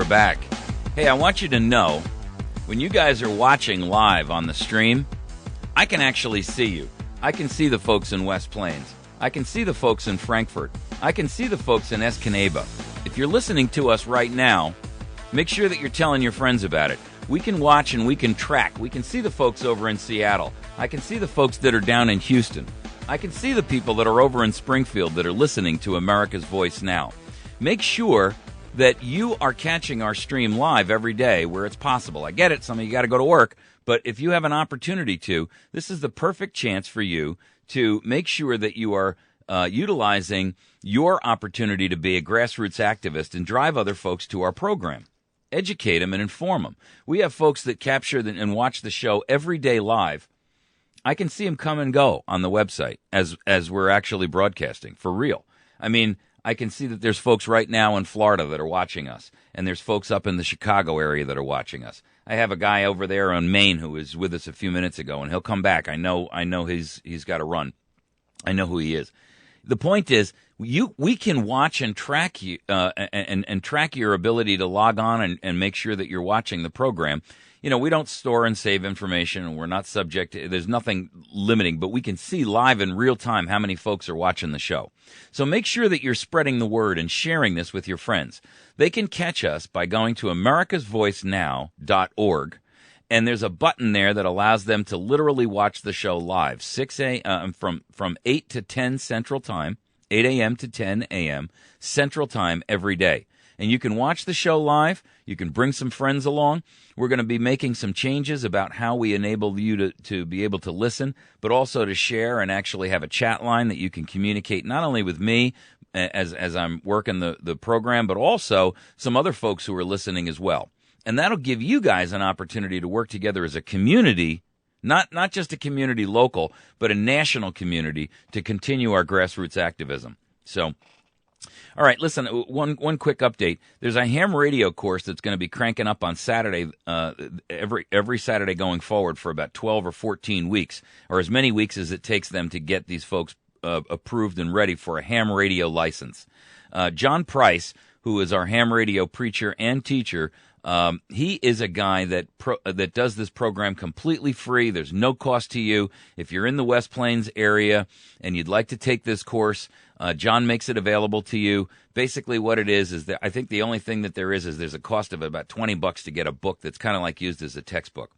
back. Hey, I want you to know, when you guys are watching live on the stream, I can actually see you. I can see the folks in West Plains. I can see the folks in Frankfurt. I can see the folks in Escanaba. If you're listening to us right now, make sure that you're telling your friends about it. We can watch and we can track. We can see the folks over in Seattle. I can see the folks that are down in Houston. I can see the people that are over in Springfield that are listening to America's Voice Now. Make sure that you are catching our stream live every day where it's possible. I get it, some of you got to go to work, but if you have an opportunity to, this is the perfect chance for you to make sure that you are utilizing your opportunity to be a grassroots activist and drive other folks to our program. Educate them and inform them. We have folks that capture and watch the show every day live. I can see them come and go on the website as we're actually broadcasting, for real. I mean, I can see that there's folks right now in Florida that are watching us, and there's folks up in the Chicago area that are watching us. I have a guy over there on Maine who was with us a few minutes ago, and he'll come back. I know he's got to run. I know who he is. The point is, we can watch and track you and track your ability to log on and make sure that you're watching the program. You know, we don't store and save information, and we're not subject to, there's nothing limiting, but we can see live in real time how many folks are watching the show. So make sure that you're spreading the word and sharing this with your friends. They can catch us by going to AmericasVoiceNow.org, and there's a button there that allows them to literally watch the show live, from 8 to 10 Central Time, 8 a.m. to 10 a.m. Central Time every day. And you can watch the show live. You can bring some friends along. We're going to be making some changes about how we enable you to be able to listen, but also to share and actually have a chat line that you can communicate not only with me as I'm working the program, but also some other folks who are listening as well. And that'll give you guys an opportunity to work together as a community, not just a community local, but a national community to continue our grassroots activism. So, all right, listen, one quick update. There's a ham radio course that's going to be cranking up on Saturday, every Saturday going forward for about 12 or 14 weeks, or as many weeks as it takes them to get these folks approved and ready for a ham radio license. John Price, who is our ham radio preacher and teacher, he is a guy that does this program completely free. There's no cost to you. If you're in the West Plains area and you'd like to take this course, John makes it available to you. Basically what it is that I think the only thing that there is there's a cost of about $20 to get a book that's kind of like used as a textbook.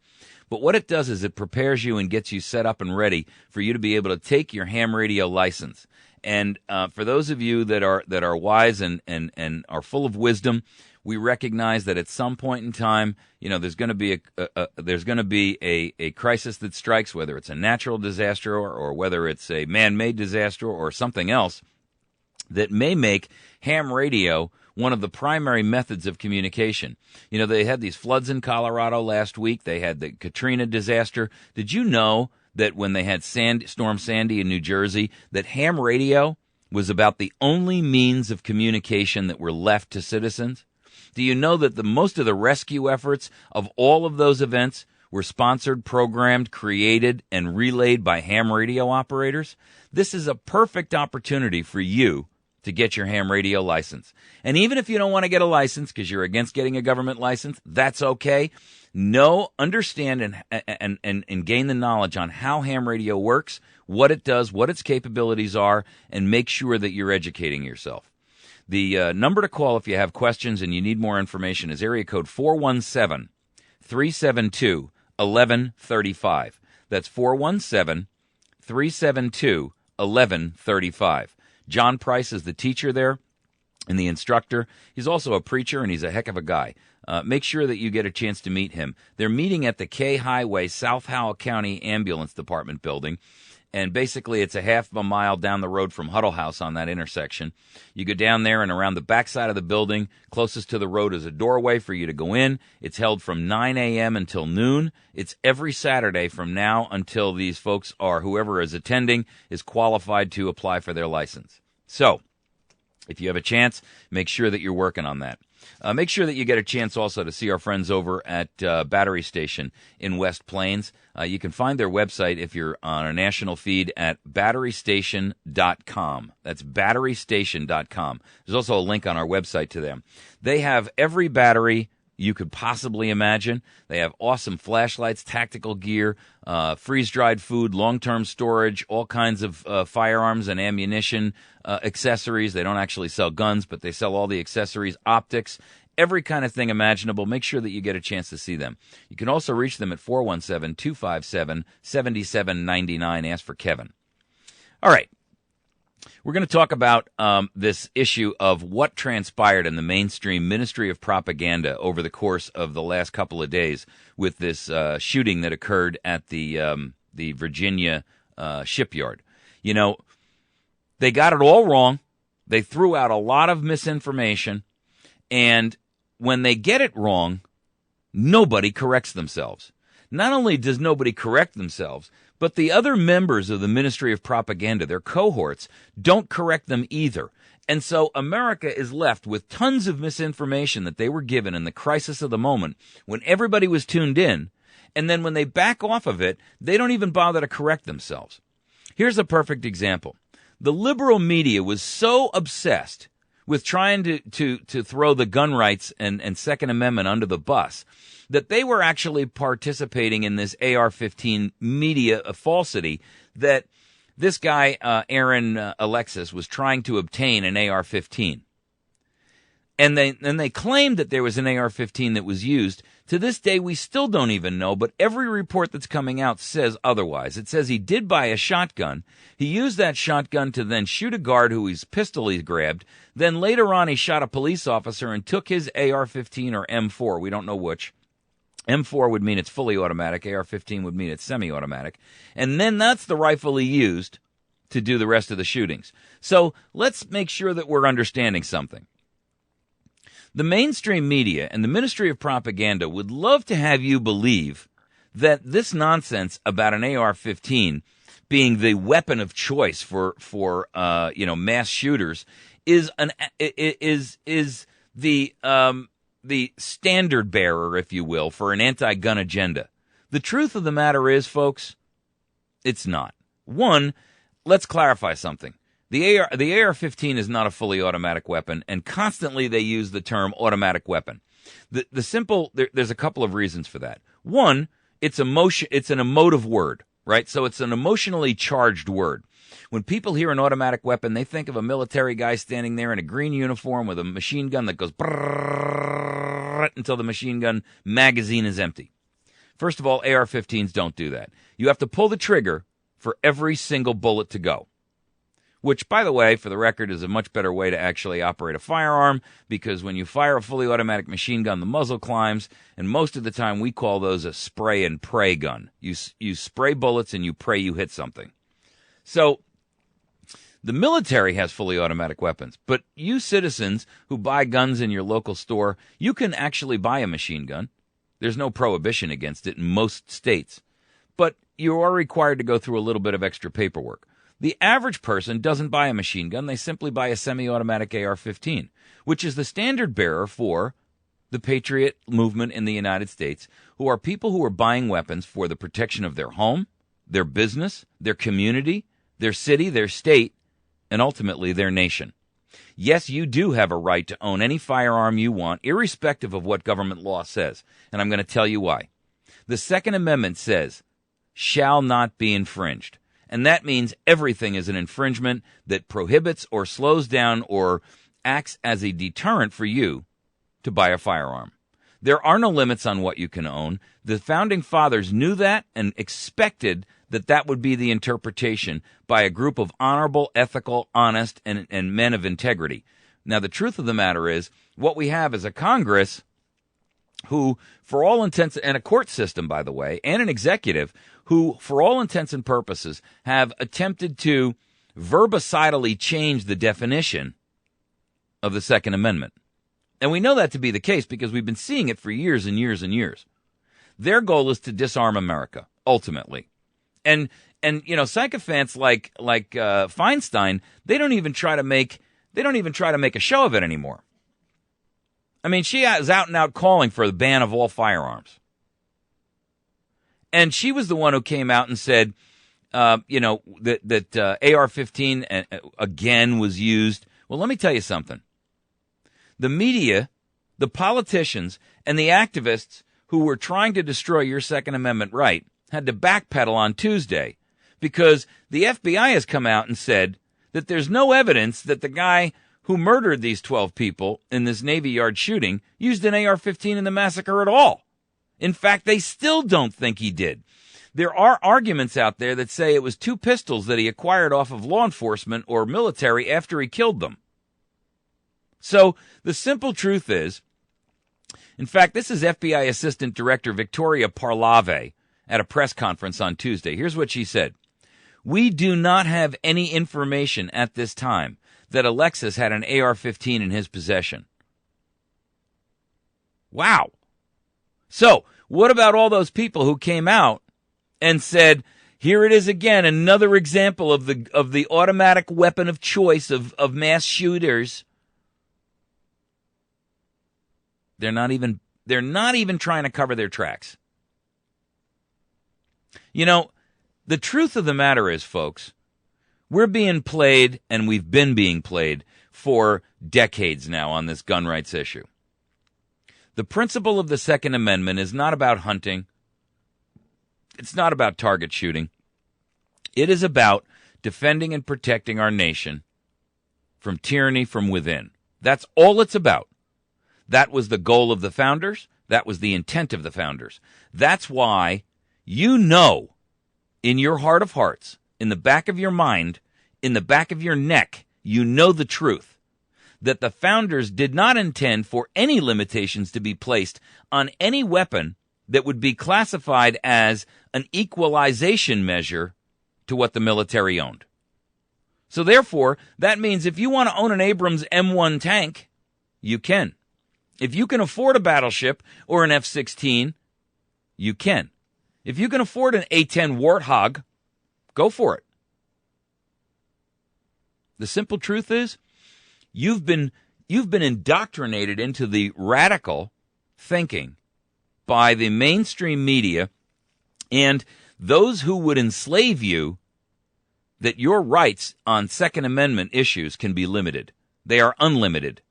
But what it does is it prepares you and gets you set up and ready for you to be able to take your ham radio license. And for those of you that are wise and are full of wisdom, we recognize that at some point in time, you know, there's going to be a crisis that strikes, whether it's a natural disaster or whether it's a man-made disaster or something else that may make ham radio one of the primary methods of communication. You know, they had these floods in Colorado last week. They had the Katrina disaster. Did you know that when they had Storm Sandy in New Jersey, that ham radio was about the only means of communication that were left to citizens? Do you know that most of the rescue efforts of all of those events were sponsored, programmed, created, and relayed by ham radio operators? This is a perfect opportunity for you to get your ham radio license. And even if you don't want to get a license because you're against getting a government license, that's okay. Understand and gain the knowledge on how ham radio works, what it does, what its capabilities are, and make sure that you're educating yourself. The number to call if you have questions and you need more information is area code 417-372-1135. That's 417-372-1135. John Price is the teacher there and the instructor. He's also a preacher, and he's a heck of a guy. Make sure that you get a chance to meet him. They're meeting at the K Highway South Howell County Ambulance Department building, and basically it's a half of a mile down the road from Huddle House on that intersection. You go down there, and around the backside of the building, closest to the road, is a doorway for you to go in. It's held from 9 a.m. until noon. It's every Saturday from now until these folks whoever is attending is qualified to apply for their license. So, if you have a chance, make sure that you're working on that. Make sure that you get a chance also to see our friends over at Battery Station in West Plains. You can find their website if you're on a national feed at batterystation.com. That's batterystation.com. There's also a link on our website to them. They have every battery you could possibly imagine. They have awesome flashlights, tactical gear, freeze-dried food, long-term storage, all kinds of firearms and ammunition accessories. They don't actually sell guns, but they sell all the accessories, optics, every kind of thing imaginable. Make sure that you get a chance to see them. You can also reach them at 417-257-7799. Ask for Kevin. All right. We're going to talk about this issue of what transpired in the mainstream Ministry of Propaganda over the course of the last couple of days with this shooting that occurred at the Virginia shipyard. You know, they got it all wrong. They threw out a lot of misinformation. And when they get it wrong, nobody corrects themselves. Not only does nobody correct themselves, but the other members of the Ministry of Propaganda, their cohorts, don't correct them either. And so America is left with tons of misinformation that they were given in the crisis of the moment when everybody was tuned in. And then when they back off of it, they don't even bother to correct themselves. Here's a perfect example. The liberal media was so obsessed with trying to throw the gun rights and Second Amendment under the bus that they were actually participating in this AR-15 media falsity that this guy, Aaron Alexis, was trying to obtain an AR-15. And they claimed that there was an AR-15 that was used. To this day, we still don't even know, but every report that's coming out says otherwise. It says he did buy a shotgun. He used that shotgun to then shoot a guard who his pistol he grabbed. Then later on, he shot a police officer and took his AR-15 or M4. We don't know which. M4 would mean it's fully automatic. AR-15 would mean it's semi-automatic. And then that's the rifle he used to do the rest of the shootings. So let's make sure that we're understanding something. The mainstream media and the Ministry of Propaganda would love to have you believe that this nonsense about an AR-15 being the weapon of choice for mass shooters is the standard bearer, if you will, for an anti-gun agenda. The truth of the matter is, folks, it's not. One, let's clarify something. The AR-15 is not a fully automatic weapon, and constantly they use the term automatic weapon. There's a couple of reasons for that. One, it's an emotive word, right? So it's an emotionally charged word. When people hear an automatic weapon, they think of a military guy standing there in a green uniform with a machine gun that goes brrrr until the machine gun magazine is empty. First of all, AR-15s don't do that. You have to pull the trigger for every single bullet to go, which, by the way, for the record, is a much better way to actually operate a firearm, because when you fire a fully automatic machine gun, the muzzle climbs, and most of the time we call those a spray and pray gun. You spray bullets and you pray you hit something. So the military has fully automatic weapons, but you citizens who buy guns in your local store, you can actually buy a machine gun. There's no prohibition against it in most states, but you are required to go through a little bit of extra paperwork. The average person doesn't buy a machine gun. They simply buy a semi-automatic AR-15, which is the standard bearer for the Patriot movement in the United States, who are people who are buying weapons for the protection of their home, their business, their community, their city, their state, and ultimately their nation. Yes, you do have a right to own any firearm you want, irrespective of what government law says, and I'm going to tell you why. The Second Amendment says, shall not be infringed. And that means everything is an infringement that prohibits or slows down or acts as a deterrent for you to buy a firearm. There are no limits on what you can own. The Founding Fathers knew that and expected that that would be the interpretation by a group of honorable, ethical, honest, and men of integrity. Now, the truth of the matter is, what we have is a Congress who, for all intents, and a court system, by the way, and an executive who, for all intents and purposes, have attempted to verbicidally change the definition of the Second Amendment. And we know that to be the case because we've been seeing it for years and years and years. Their goal is to disarm America, ultimately. And sycophants like Feinstein, they don't even try to make a show of it anymore. I mean, she is out and out calling for the ban of all firearms. And she was the one who came out and said, that AR-15 again was used. Well, let me tell you something. The media, the politicians, and the activists who were trying to destroy your Second Amendment right had to backpedal on Tuesday because the FBI has come out and said that there's no evidence that the guy who murdered these 12 people in this Navy Yard shooting used an AR-15 in the massacre at all. In fact, they still don't think he did. There are arguments out there that say it was 2 pistols that he acquired off of law enforcement or military after he killed them. So the simple truth is, in fact, this is FBI Assistant Director Victoria Parlave at a press conference on Tuesday. Here's what she said. We do not have any information at this time that Alexis had an AR-15 in his possession. Wow. So, what about all those people who came out and said, here it is again, another example of the automatic weapon of choice of mass shooters? They're not even trying to cover their tracks. You know, the truth of the matter is, folks, we're being played, and we've been being played for decades now on this gun rights issue. The principle of the Second Amendment is not about hunting. It's not about target shooting. It is about defending and protecting our nation from tyranny from within. That's all it's about. That was the goal of the founders. That was the intent of the founders. That's why you know in your heart of hearts, in the back of your mind, in the back of your neck, you know the truth. That the founders did not intend for any limitations to be placed on any weapon that would be classified as an equalization measure to what the military owned. So therefore, that means if you want to own an Abrams M1 tank, you can. If you can afford a battleship or an F-16, you can. If you can afford an A-10 Warthog, go for it. The simple truth is, You've been indoctrinated into the radical thinking by the mainstream media and those who would enslave you that your rights on Second Amendment issues can be limited. They are unlimited.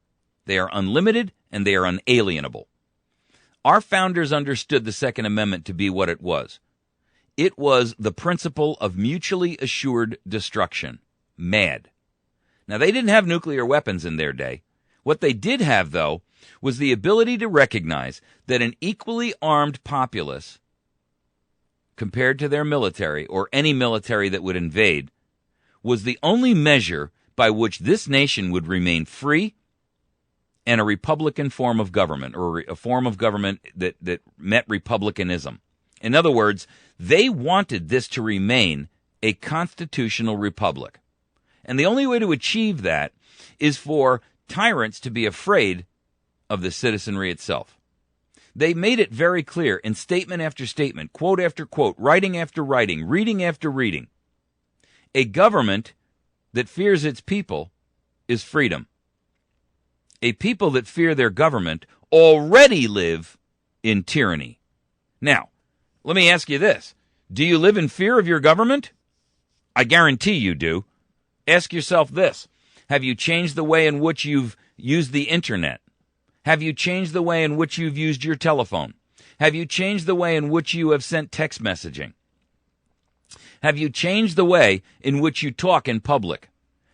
They are unlimited and they are unalienable. Our founders understood the Second Amendment to be what it was. It was the principle of mutually assured destruction. MAD. Now, they didn't have nuclear weapons in their day. What they did have, though, was the ability to recognize that an equally armed populace, compared to their military or any military that would invade, was the only measure by which this nation would remain free and a republican form of government, or a form of government that met republicanism. In other words, they wanted this to remain a constitutional republic. And the only way to achieve that is for tyrants to be afraid of the citizenry itself. They made it very clear in statement after statement, quote after quote, writing after writing, reading after reading. A government that fears its people is freedom. A people that fear their government already live in tyranny. Now, let me ask you this. Do you live in fear of your government? I guarantee you do. Ask yourself this. Have you changed the way in which you've used the internet? Have you changed the way in which you've used your telephone? Have you changed the way in which you have sent text messaging? Have you changed the way in which you talk in public?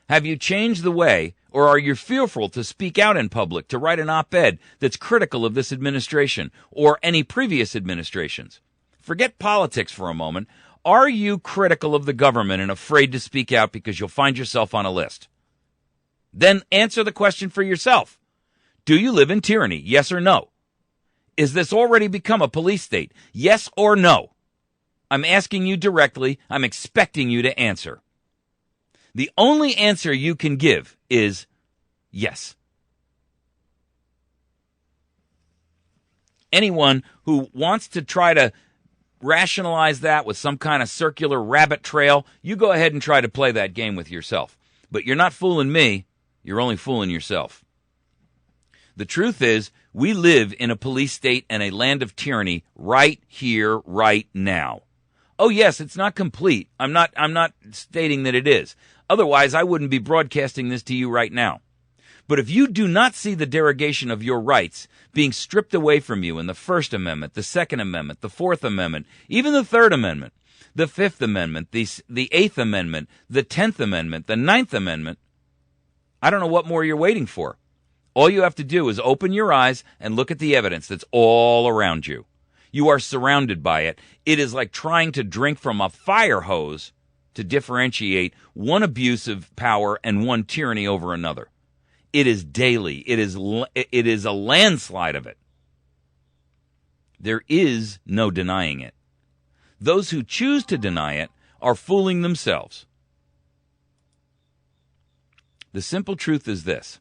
Have you changed the way, or are you fearful to speak out in public, to write an op-ed that's critical of this administration or any previous administrations? Forget politics for a moment. Are you critical of the government and afraid to speak out because you'll find yourself on a list? Then answer the question for yourself. Do you live in tyranny? Yes or no? Is this already become a police state? Yes or no? I'm asking you directly. I'm expecting you to answer. The only answer you can give is yes. Anyone who wants to try to rationalize that with some kind of circular rabbit trail, you go ahead and try to play that game with yourself. But you're not fooling me. You're only fooling yourself. The truth is, We live in a police state and a land of tyranny right here, right now. Oh, yes, it's not complete. I'm not stating that it is. Otherwise, I wouldn't be broadcasting this to you right now. But if you do not see the derogation of your rights being stripped away from you in the First Amendment, the Second Amendment, the Fourth Amendment, even the Third Amendment, the Fifth Amendment, the Eighth Amendment, the 10th Amendment, the Ninth Amendment, I don't know what more you're waiting for. All you have to do is open your eyes and look at the evidence that's all around you. You are surrounded by it. It is like trying to drink from a fire hose to differentiate one abuse of power and one tyranny over another. It is daily. It is a landslide of it. There is no denying it. Those who choose to deny it are fooling themselves. The simple truth is this.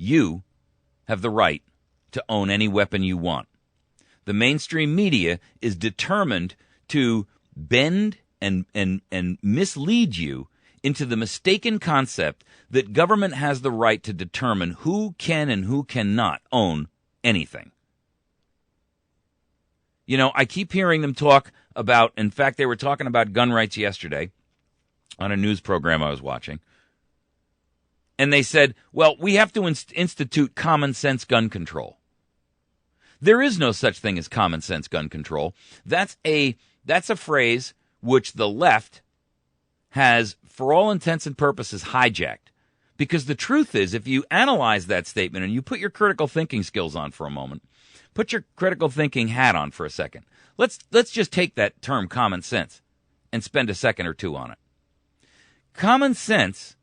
You have the right to own any weapon you want. The mainstream media is determined to bend and mislead you into the mistaken concept that government has the right to determine who can and who cannot own anything. You know, I keep hearing them talk about, in fact, they were talking about gun rights yesterday on a news program I was watching. And they said, well, we have to institute common sense gun control. There is no such thing as common sense gun control. That's a phrase which the left has, for all intents and purposes, hijacked. Because the truth is, if you analyze that statement and you put your critical thinking skills on for a moment, put your critical thinking hat on for a second. Let's just take that term common sense and spend a second or two on it. Common sense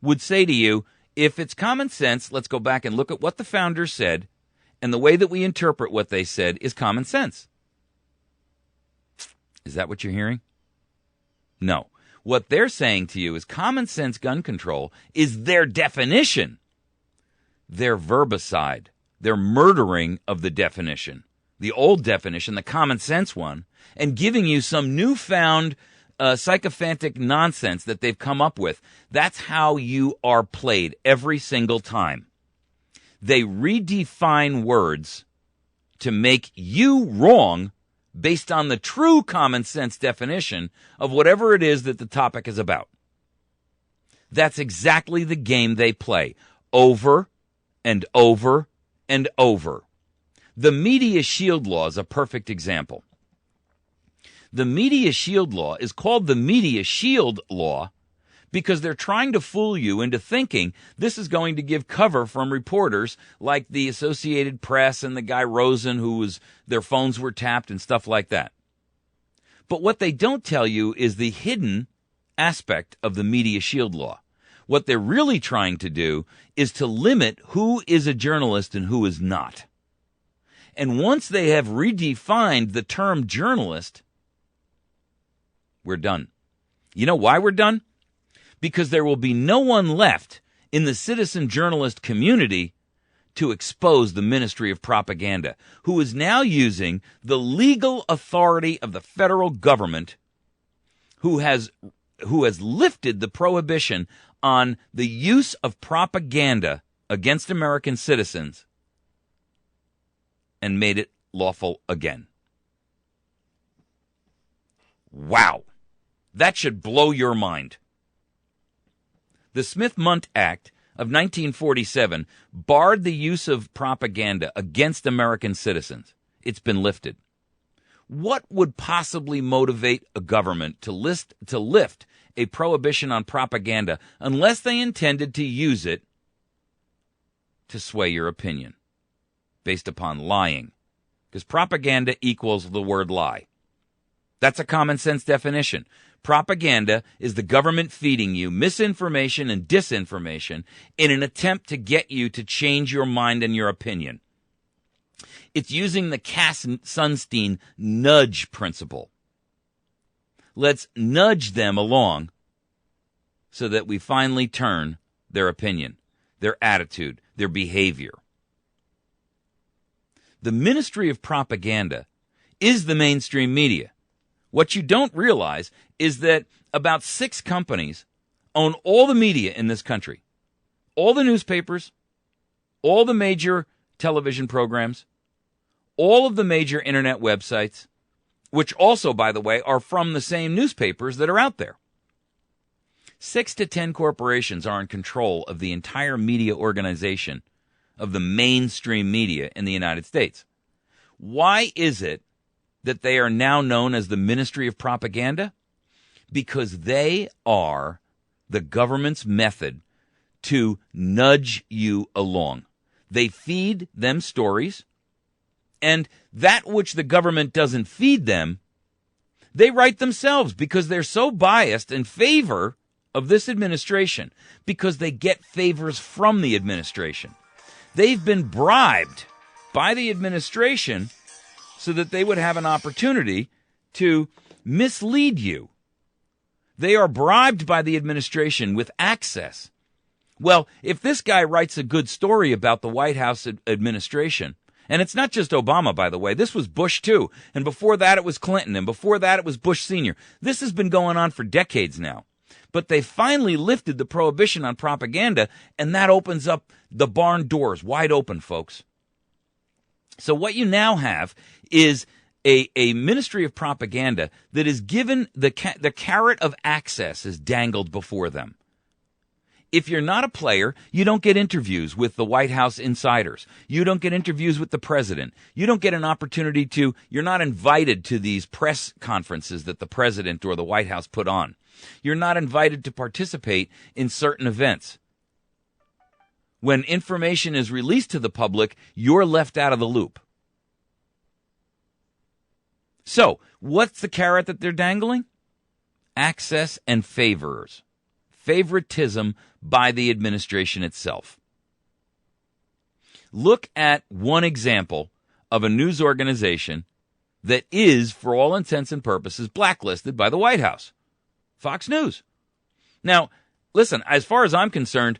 would say to you, if it's common sense, let's go back and look at what the founders said, and the way that we interpret what they said is common sense. Is that what you're hearing? No. What they're saying to you is common sense gun control is their definition. Their verbicide, their murdering of the definition, the old definition, the common sense one, and giving you some newfound sycophantic nonsense that they've come up with. That's how you are played every single time. They redefine words to make you wrong based on the true common sense definition of whatever it is that the topic is about. That's exactly the game they play over and over and over. The media shield law is a perfect example. The media shield law is called the media shield law because they're trying to fool you into thinking this is going to give cover from reporters like the Associated Press and the guy Rosen their phones were tapped and stuff like that. But what they don't tell you is the hidden aspect of the media shield law. What they're really trying to do is to limit who is a journalist and who is not. And once they have redefined the term journalist, we're done. You know why we're done? Because there will be no one left in the citizen journalist community to expose the Ministry of Propaganda, who is now using the legal authority of the federal government, who has lifted the prohibition on the use of propaganda against American citizens and made it lawful again. Wow. That should blow your mind. The Smith-Mundt Act of 1947 barred the use of propaganda against American citizens. It's been lifted. What would possibly motivate a government to lift a prohibition on propaganda unless they intended to use it to sway your opinion based upon lying? Because propaganda equals the word lie. That's a common sense definition. Propaganda is the government feeding you misinformation and disinformation in an attempt to get you to change your mind and your opinion. It's using the Cass-Sunstein nudge principle. Let's nudge them along so that we finally turn their opinion, their attitude, their behavior. The Ministry of Propaganda is the mainstream media. What you don't realize is that about 6 companies own all the media in this country. All the newspapers, all the major television programs, all of the major internet websites, which also, by the way, are from the same newspapers that are out there. 6 to 10 corporations are in control of the entire media organization of the mainstream media in the United States. Why is it that they are now known as the Ministry of Propaganda? Because they are the government's method to nudge you along. They feed them stories, and that which the government doesn't feed them, they write themselves because they're so biased in favor of this administration, because they get favors from the administration. They've been bribed by the administration so that they would have an opportunity to mislead you. They are bribed by the administration with access. Well, if this guy writes a good story about the White House administration, and it's not just Obama, by the way, this was Bush too, and before that it was Clinton, and before that it was Bush Sr. This has been going on for decades now. But they finally lifted the prohibition on propaganda, and that opens up the barn doors wide open, folks. So what you now have is a Ministry of Propaganda that is given the carrot of access is dangled before them. If you're not a player, you don't get interviews with the White House insiders. You don't get interviews with the president. You don't get an opportunity you're not invited to these press conferences that the president or the White House put on. You're not invited to participate in certain events. When information is released to the public, you're left out of the loop. So, what's the carrot that they're dangling? Access and favors. Favoritism by the administration itself. Look at one example of a news organization that is, for all intents and purposes, blacklisted by the White House. Fox News. Now, listen, as far as I'm concerned,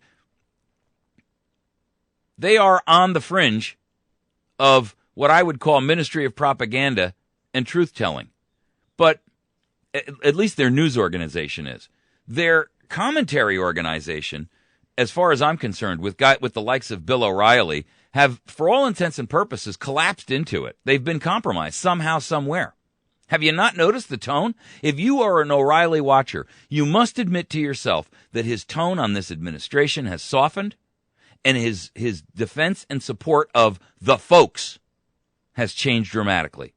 they are on the fringe of what I would call Ministry of Propaganda and truth-telling. But at least their news organization is. Their commentary organization, as far as I'm concerned, with the likes of Bill O'Reilly, have, for all intents and purposes, collapsed into it. They've been compromised somehow, somewhere. Have you not noticed the tone? If you are an O'Reilly watcher, you must admit to yourself that his tone on this administration has softened, and his defense and support of the folks has changed dramatically.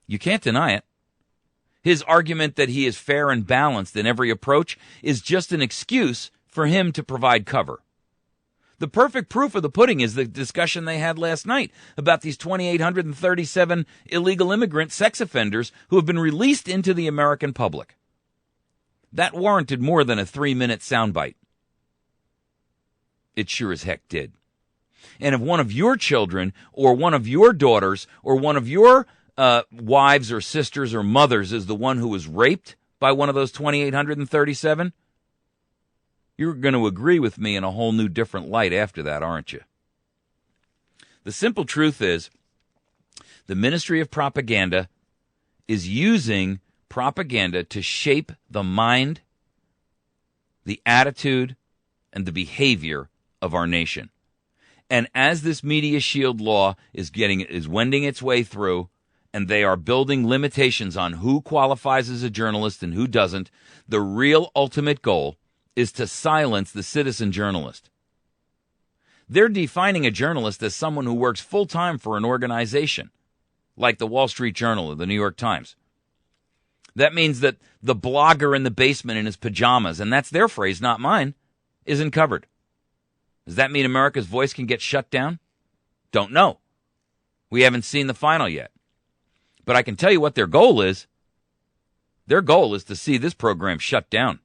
You can't deny it. His argument that he is fair and balanced in every approach is just an excuse for him to provide cover. The perfect proof of the pudding is the discussion they had last night about these 2,837 illegal immigrant sex offenders who have been released into the American public. That warranted more than a 3-minute soundbite. It sure as heck did. And if one of your children or one of your daughters or one of your wives or sisters or mothers is the one who was raped by one of those 2,837, you're going to agree with me in a whole new different light after that, aren't you? The simple truth is the Ministry of Propaganda is using propaganda to shape the mind, the attitude, and the behavior of our nation. And as this media shield law is wending its way through, and they are building limitations on who qualifies as a journalist and who doesn't, the real ultimate goal is to silence the citizen journalist. They're defining a journalist as someone who works full-time for an organization, like the Wall Street Journal or the New York Times. That means that the blogger in the basement in his pajamas, and that's their phrase, not mine, isn't covered. Does that mean America's Voice can get shut down? Don't know. We haven't seen the final yet. But I can tell you what their goal is. Their goal is to see this program shut down.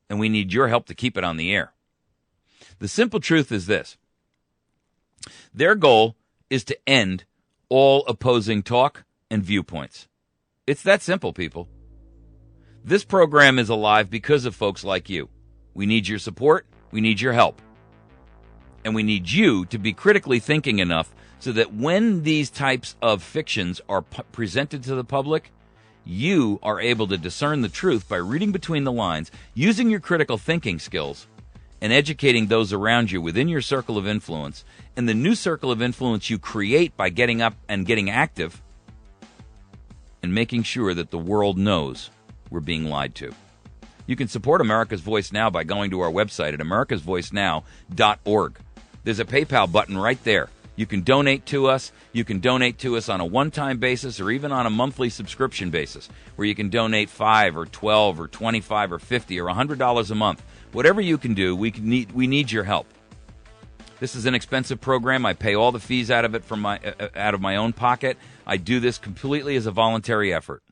And we need your help to keep it on the air. The simple truth is this. Their goal is to end all opposing talk and viewpoints. It's that simple, people. This program is alive because of folks like you. We need your support. We need your help. And we need you to be critically thinking enough so that when these types of fictions are presented to the public, you are able to discern the truth by reading between the lines, using your critical thinking skills, and educating those around you within your circle of influence, and the new circle of influence you create by getting up and getting active, and making sure that the world knows we're being lied to. You can support America's Voice Now by going to our website at AmericasVoiceNow.org. There's a PayPal button right there. You can donate to us. You can donate to us on a one-time basis or even on a monthly subscription basis, where you can donate $5 or $12 or $25 or $50 or $100 a month. Whatever you can do, we need your help. This is an expensive program. I pay all the fees out of it out of my own pocket. I do this completely as a voluntary effort.